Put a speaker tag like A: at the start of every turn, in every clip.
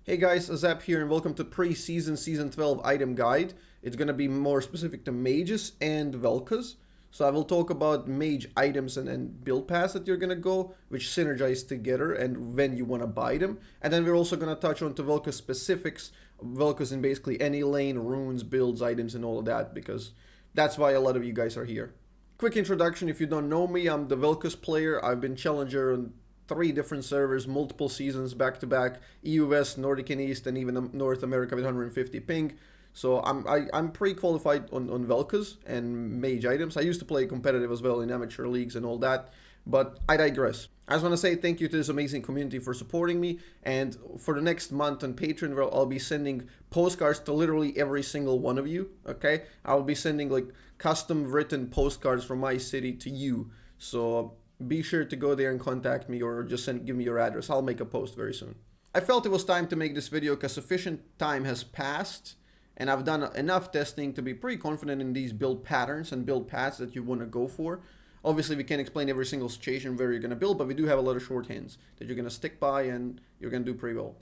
A: Hey guys, Azzapp here and welcome to pre-season season 12 item guide. It's going to be more specific to mages and VELKOZ. So I will talk about mage items and build paths that you're going to go, which synergize together and when you want to buy them. And then we're also going to touch on to VELKOZ specifics, VELKOZ in basically any lane, runes, builds, items and all of that, because that's why a lot of you guys are here. Quick introduction, if you don't know me, I'm the VELKOZ player. I've been challenger on 3 different servers, multiple seasons back to back, EU West, Nordic and East, and even North America with 150 ping. So I'm pre-qualified on VELKOZ and mage items. I used to play competitive as well in amateur leagues and all that, but I digress. I just want to say thank you to this amazing community for supporting me, and for the next month on Patreon, where I'll be sending postcards to literally every single one of you, okay? I'll be sending like custom written postcards from my city to you, so be sure to go there and contact me, or just give me your address. I'll make a post very soon. I felt it was time to make this video because sufficient time has passed and I've done enough testing to be pretty confident in these build patterns and build paths that you want to go for. Obviously, we can't explain every single situation where you're going to build, but we do have a lot of shorthands that you're going to stick by and you're going to do pretty well.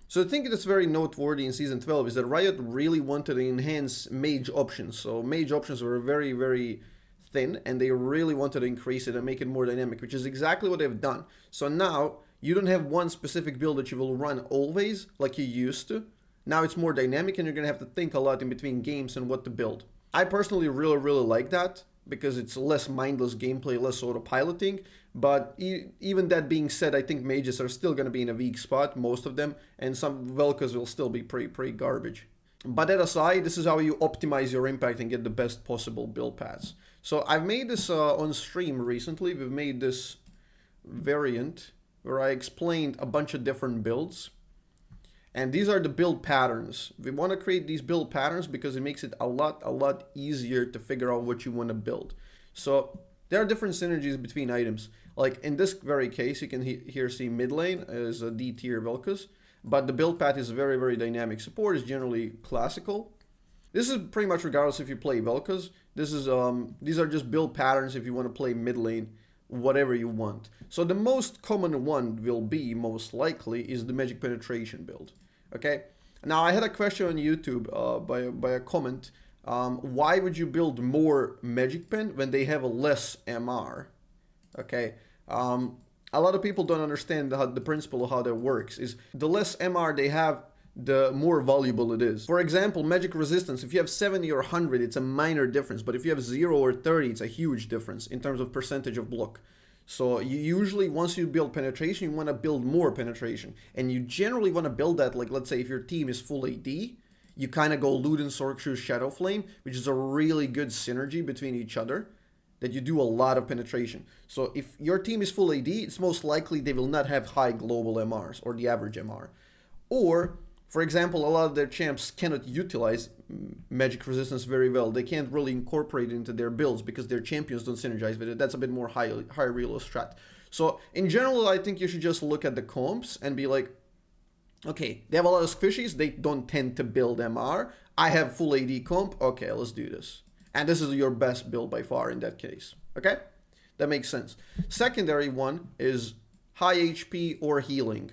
A: So the thing that's very noteworthy in Season 12 is that Riot really wanted to enhance mage options. So mage options were very thin, and they really wanted to increase it and make it more dynamic, which is exactly what they've done. So now you don't have one specific build that you will run always like you used to. Now it's more dynamic and you're gonna have to think a lot in between games and what to build. I personally really like that because it's less mindless gameplay, less autopiloting. But even that being said, I think mages are still gonna be in a weak spot, most of them, and some VELKOZ will still be pretty garbage. But that aside, this is how you optimize your impact and get the best possible build paths. So I've made this on stream recently. We've made this variant where I explained a bunch of different builds. And these are the build patterns. We want to create these build patterns because it makes it a lot easier to figure out what you want to build. So there are different synergies between items. Like in this very case, you can here see mid lane is a D tier VELKOZ. But the build path is very dynamic. Support is generally classical. This is pretty much regardless if you play VELKOZ. This is these are just build patterns if you want to play mid lane, whatever you want. So the most common one will be, most likely, is the magic penetration build. Okay. Now I had a question on YouTube by a comment. Why would you build more magic pen when they have a less MR? Okay. A lot of people don't understand the principle of how that works. Is the less MR they have, the more valuable it is. For example, magic resistance, if you have 70 or 100, it's a minor difference. But if you have 0 or 30, it's a huge difference in terms of percentage of block. So you usually, once you build penetration, you want to build more penetration. And you generally want to build that, like, let's say if your team is full AD, you kind of go Luden, Sorcerer, Shadow Flame, which is a really good synergy between each other, that you do a lot of penetration. So if your team is full AD, it's most likely they will not have high global MRs or the average MR. Or, for example, a lot of their champs cannot utilize magic resistance very well. They can't really incorporate it into their builds because their champions don't synergize with it. That's a bit more high real strat. So in general, I think you should just look at the comps and be like, okay, they have a lot of squishies. They don't tend to build MR. I have full AD comp. Okay, let's do this. And this is your best build by far in that case. Okay? That makes sense. Secondary one is high HP or healing.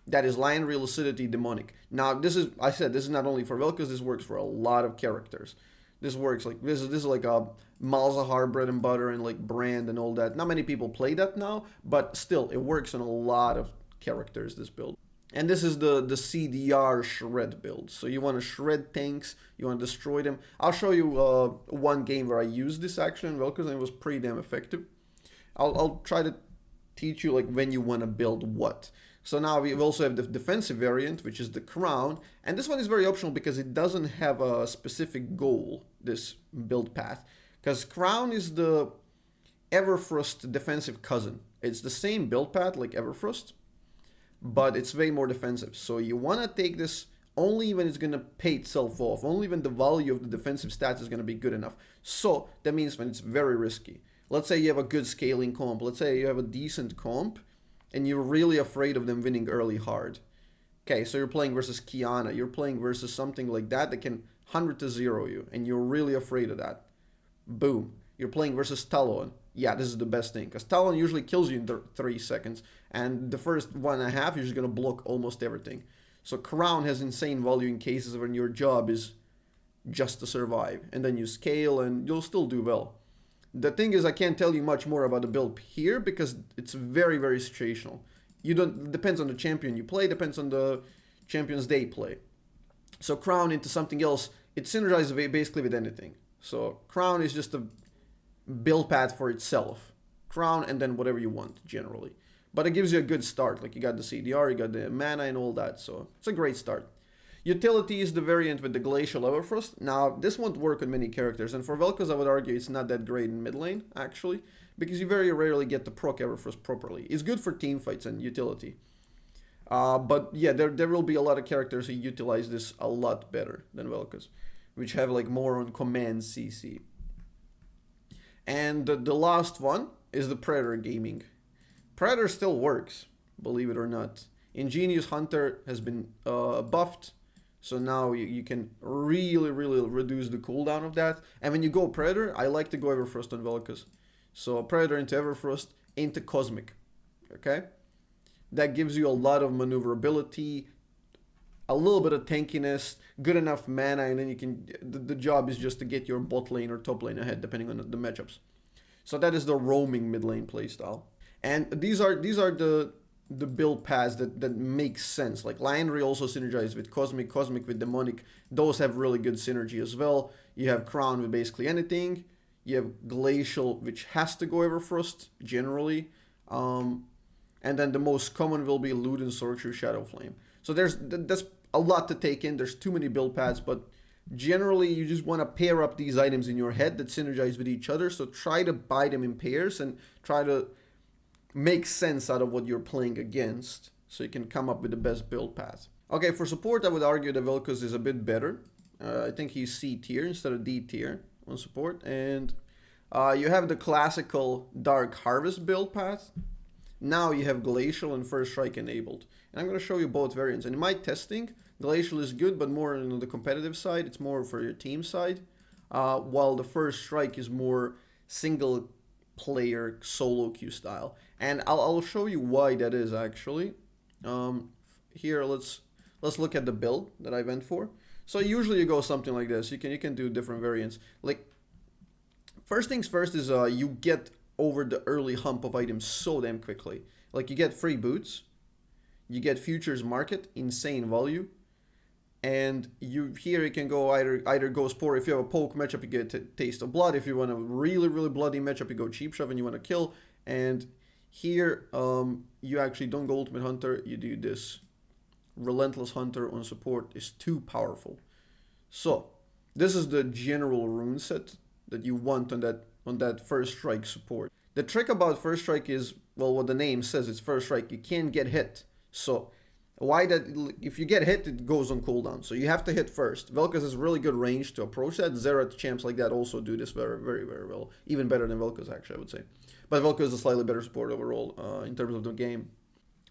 A: That is Lion, Real Acidity, Demonic. Now, this is, I said, this is not only for VELKOZ, this works for a lot of characters. This works like, this is like a Malzahar bread and butter and like Brand and all that. Not many people play that now, but still, it works on a lot of characters, this build. And this is the CDR shred build. So you want to shred tanks, you want to destroy them. I'll show you one game where I used this actually in VELKOZ and it was pretty damn effective. I'll try to teach you like when you want to build what. So now we also have the defensive variant, which is the Crown. And this one is very optional because it doesn't have a specific goal, this build path. Because Crown is the Everfrost defensive cousin. It's the same build path like Everfrost, but it's way more defensive. So you want to take this only when it's going to pay itself off, only when the value of the defensive stats is going to be good enough. So that means when it's very risky. Let's say you have a good scaling comp. Let's say you have a decent comp and you're really afraid of them winning early hard. Okay, so you're playing versus Kiana. You're playing versus something like that can 100 to 0 you, and you're really afraid of that. Boom. You're playing versus Talon. Yeah, this is the best thing, because Talon usually kills you in 3 seconds, and the first 1.5 you're just going to block almost everything. So Crown has insane value in cases when your job is just to survive, and then you scale and you'll still do well. The thing is, I can't tell you much more about the build here because it's very, very situational. You don't, depends on the champion you play, depends on the champions they play. So Crown into something else, it synergizes basically with anything. So Crown is just a build path for itself. Crown and then whatever you want, generally. But it gives you a good start. Like you got the CDR, you got the mana and all that. So it's a great start. Utility is the variant with the Glacial Everfrost. Now, this won't work on many characters. And for Vel'Koz, I would argue it's not that great in mid lane, actually. Because you very rarely get to proc Everfrost properly. It's good for team fights and utility. But yeah, there will be a lot of characters who utilize this a lot better than Vel'Koz. Which have like more on command CC. And the last one is the Predator Gaming. Predator still works, believe it or not. Ingenious Hunter has been buffed, so now you can really reduce the cooldown of that. And when you go Predator, I like to go Everfrost on Vel'Koz. So Predator into Everfrost into Cosmic, okay? That gives you a lot of maneuverability, a little bit of tankiness, good enough mana, and then you can. The job is just to get your bot lane or top lane ahead, depending on the matchups. So that is the roaming mid lane playstyle. And these are the build paths that make sense. Like Liandry also synergizes with Cosmic with Demonic. Those have really good synergy as well. You have Crown with basically anything. You have Glacial, which has to go Everfrost generally. And then the most common will be Luden, Sorcerer, Shadowflame. So that's a lot to take in. There's too many build paths, but generally you just want to pair up these items in your head that synergize with each other. So try to buy them in pairs and try to make sense out of what you're playing against so you can come up with the best build path. Okay, for support, I would argue that Vel'Koz is a bit better. I think he's C tier instead of D tier on support. And you have the classical Dark Harvest build path. Now you have Glacial and First Strike enabled. And I'm going to show you both variants. And in my testing, Glacial is good, but more on the competitive side. It's more for your team side. While the First Strike is more single player solo queue style. And I'll show you why that is actually. Here, let's look at the build that I went for. So usually you go something like this. You can do different variants. Like, first things first is you get over the early hump of items so damn quickly. Like you get free boots, you get futures market, insane value, and you can go either go Spore. If you have a poke matchup, you get Taste of Blood. If you want a really bloody matchup, you go Cheap Shove and you want to kill. And here you actually don't go Ultimate Hunter, you do this. Relentless Hunter on support is too powerful. So this is the general rune set that you want on that First Strike support. The trick about First Strike is, well, what the name says, it's First Strike. You can't get hit. So why that? If you get hit, it goes on cooldown. So you have to hit first. Vel'Koz has really good range to approach that. Xerath champs like that also do this very well. Even better than Vel'Koz, actually, I would say. But Vel'Koz is a slightly better support overall in terms of the game.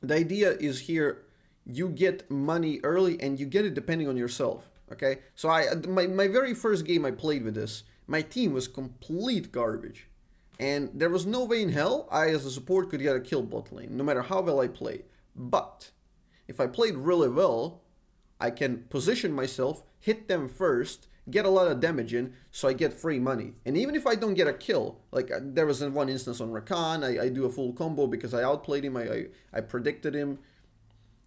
A: The idea is here, you get money early and you get it depending on yourself. Okay, so my very first game I played with this, my team was complete garbage. And there was no way in hell I, as a support, could get a kill bot lane, no matter how well I played. But if I played really well, I can position myself, hit them first, get a lot of damage in, so I get free money. And even if I don't get a kill, like there was one instance on Rakan, I do a full combo because I outplayed him, I predicted him.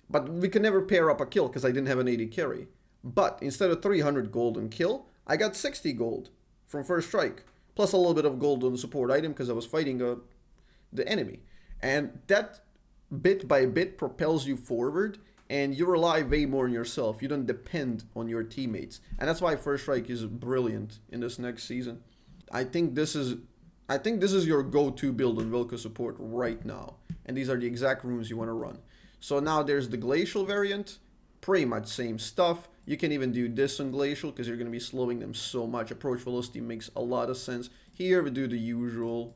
A: But we could never pair up a kill because I didn't have an AD carry. But instead of 300 gold on kill, I got 60 gold from First Strike. Plus a little bit of gold on the support item because I was fighting the enemy. And that bit by bit propels you forward and you rely way more on yourself. You don't depend on your teammates. And that's why First Strike is brilliant in this next season. I think this is your go-to build on Vel'Koz support right now. And these are the exact runes you want to run. So now there's the Glacial variant. Pretty much same stuff. You can even do this on Glacial because you're going to be slowing them so much. Approach velocity makes a lot of sense. Here we do the usual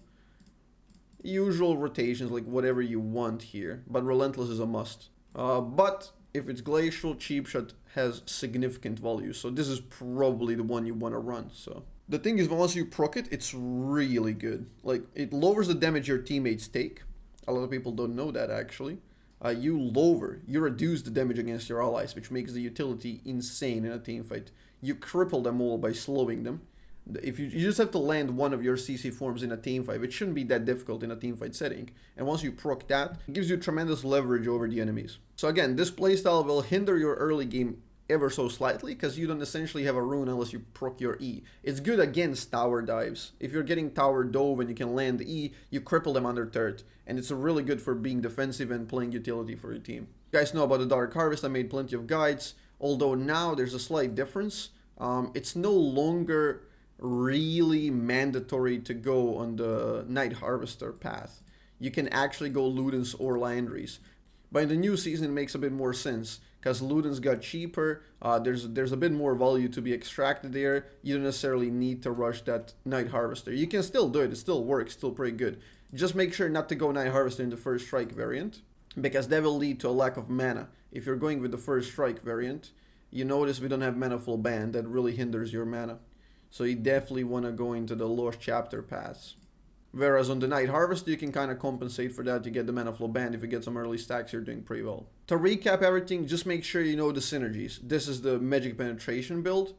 A: rotations, like whatever you want here. But Relentless is a must. But if it's Glacial, Cheap Shot has significant value. So this is probably the one you want to run. So the thing is, once you proc it, it's really good. Like, it lowers the damage your teammates take. A lot of people don't know that, actually. you reduce the damage against your allies, which makes the utility insane in a team fight. You cripple them all by slowing them. If you just have to land one of your CC forms in a team fight, which shouldn't be that difficult in a team fight setting. And once you proc that, it gives you tremendous leverage over the enemies. So again, this playstyle will hinder your early game ever so slightly, because you don't essentially have a rune unless you proc your E. It's good against tower dives. If you're getting tower dove and you can land E, you cripple them under turret. And it's really good for being defensive and playing utility for your team. You guys know about the Dark Harvest. I made plenty of guides, although now there's a slight difference. It's no longer really mandatory to go on the Night Harvester path. You can actually go Ludens or Landries. But in the new season, it makes a bit more sense, because Ludens got cheaper. There's a bit more value to be extracted there. You don't necessarily need to rush that Night Harvester. You can still do it. It still works. Still pretty good. Just make sure not to go Night Harvester in the first strike variant, because that will lead to a lack of mana. If you're going with the first strike variant, you notice we don't have mana full band. That really hinders your mana. So you definitely want to go into the Lost Chapter paths. Whereas on the Night Harvest, you can kind of compensate for that. You get the mana flow band. If you get some early stacks, you're doing pretty well. To recap everything, just make sure you know the synergies. This is the Magic Penetration build.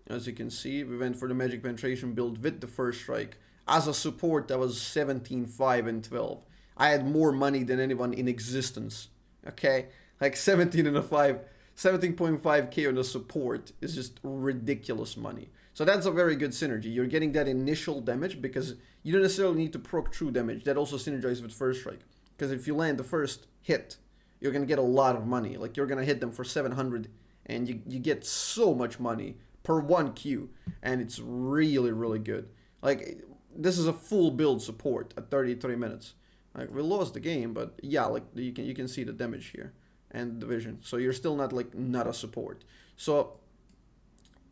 A: As you can see, we went for the Magic Penetration build with the first strike. As a support, that was 17, 5, and 12. I had more money than anyone in existence. Okay? Like 17 and a 5. 17.5k on the support is just ridiculous money. So that's a very good synergy. You're getting that initial damage because you don't necessarily need to proc true damage. That also synergizes with first strike. Because if you land the first hit, you're going to get a lot of money. Like you're going to hit them for 700 and you get so much money per 1 Q. And it's really, really good. Like this is a full build support at 33 minutes. Like we lost the game, but yeah, like you can see the damage here. And division, so you're still not a support. So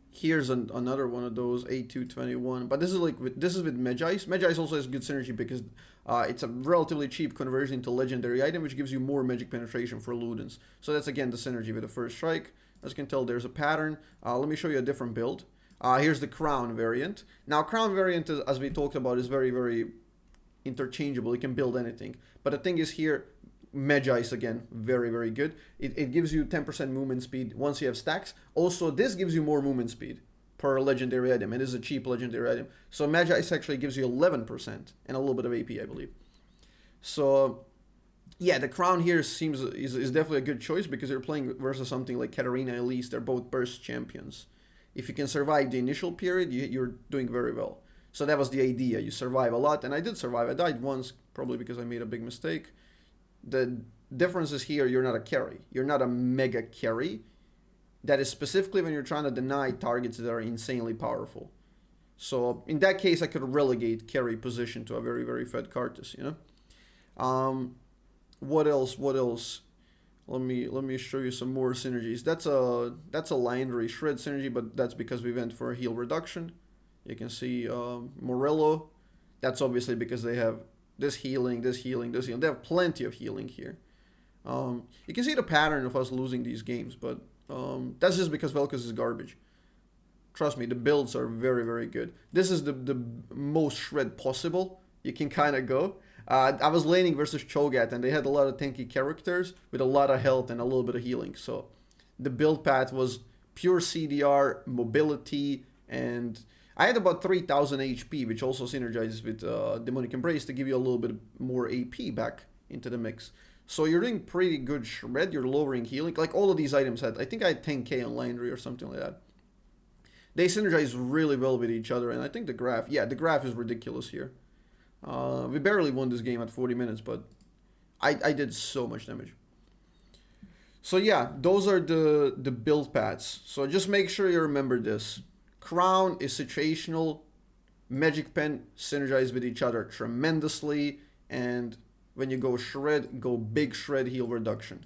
A: here's another one of those A221, but this is with Mage. Mage also has good synergy because it's a relatively cheap conversion into legendary item, which gives you more magic penetration for Ludens. So that's again the synergy with the first strike. As you can tell, there's a pattern. Let me show you a different build. Here's the crown variant. Now crown variant, as we talked about, is very, very interchangeable. You can build anything, but the thing is here, Mage again, very, very good. It gives you 10% movement speed once you have stacks. Also, this gives you more movement speed per legendary item. It is a cheap legendary item. So Mage actually gives you 11% and a little bit of AP, I believe. So yeah, the crown here is definitely a good choice because you're playing versus something like Katarina Elise. They're both burst champions. If you can survive the initial period, you're doing very well. So that was the idea. You survive a lot, and I did survive. I died once, probably because I made a big mistake. The difference is here, you're not a carry. You're not a mega carry. That is specifically when you're trying to deny targets that are insanely powerful. So in that case, I could relegate carry position to a very, very fed Kartus, you know? What else? Let me show you some more synergies. That's a Landry Shred synergy, but that's because we went for a heal reduction. You can see Morello. That's obviously because they have this healing, this healing, this healing. They have plenty of healing here. You can see the pattern of us losing these games, but that's just because VELKOZ is garbage. Trust me, the builds are very, very good. This is the most shred possible. You can kind of go. I was laning versus Cho'Gath, and they had a lot of tanky characters with a lot of health and a little bit of healing. So the build path was pure CDR, mobility, and I had about 3000 HP, which also synergizes with Demonic Embrace to give you a little bit more AP back into the mix. So you're doing pretty good shred, you're lowering healing. Like all of these items had, I think I had 10k on Landry or something like that. They synergize really well with each other, and I think the graph is ridiculous here. We barely won this game at 40 minutes, but I did so much damage. So yeah, those are the build paths. So just make sure you remember this. Crown is situational, Magic Pen synergize with each other tremendously, and when you go shred, go big shred heal reduction.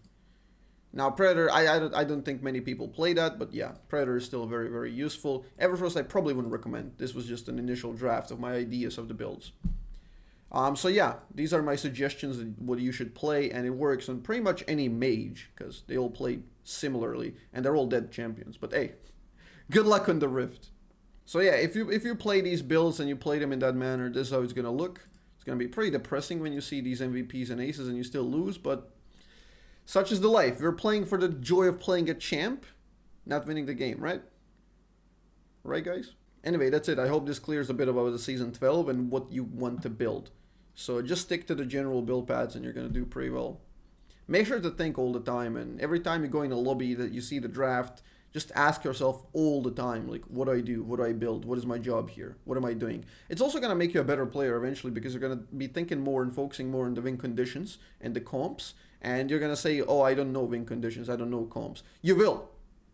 A: Now Predator, I don't think many people play that, but yeah, Predator is still very, very useful. Everfrost I probably wouldn't recommend. This was just an initial draft of my ideas of the builds. So yeah, these are my suggestions of what you should play, and it works on pretty much any mage, because they all play similarly, and they're all dead champions, but hey. Good luck on the Rift. So yeah, if you play these builds and you play them in that manner, this is how it's gonna look. It's going to be pretty depressing when you see these MVPs and aces and you still lose, but such is the life. We're playing for the joy of playing a champ, not winning the game, right? Right, guys? Anyway, that's it. I hope this clears a bit about the Season 12 and what you want to build. So just stick to the general build paths and you're going to do pretty well. Make sure to think all the time, and every time you go in a lobby that you see the draft, just ask yourself all the time, like, what do I do? What do I build? What is my job here? What am I doing? It's also going to make you a better player eventually, because you're going to be thinking more and focusing more on the win conditions and the comps, and you're going to say, oh, I don't know win conditions, I don't know comps. You will,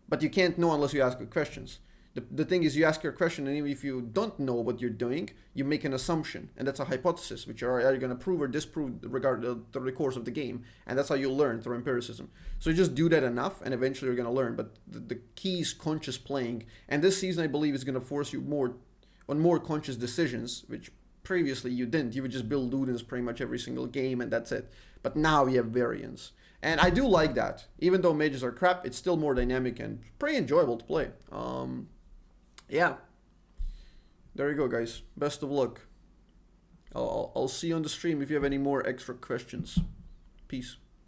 A: but you can't know unless you ask good questions. The thing is, you ask your question, and even if you don't know what you're doing, you make an assumption, and that's a hypothesis, which are you going to prove or disprove regarding the course of the game, and that's how you learn through empiricism. So you just do that enough, and eventually you're going to learn. But the key is conscious playing, and this season I believe is going to force you more conscious decisions, which previously you didn't. You would just build Ludens pretty much every single game, and that's it. But now you have variance. And I do like that. Even though mages are crap, it's still more dynamic and pretty enjoyable to play. Yeah, there you go, guys. Best of luck. I'll see you on the stream if you have any more extra questions. Peace.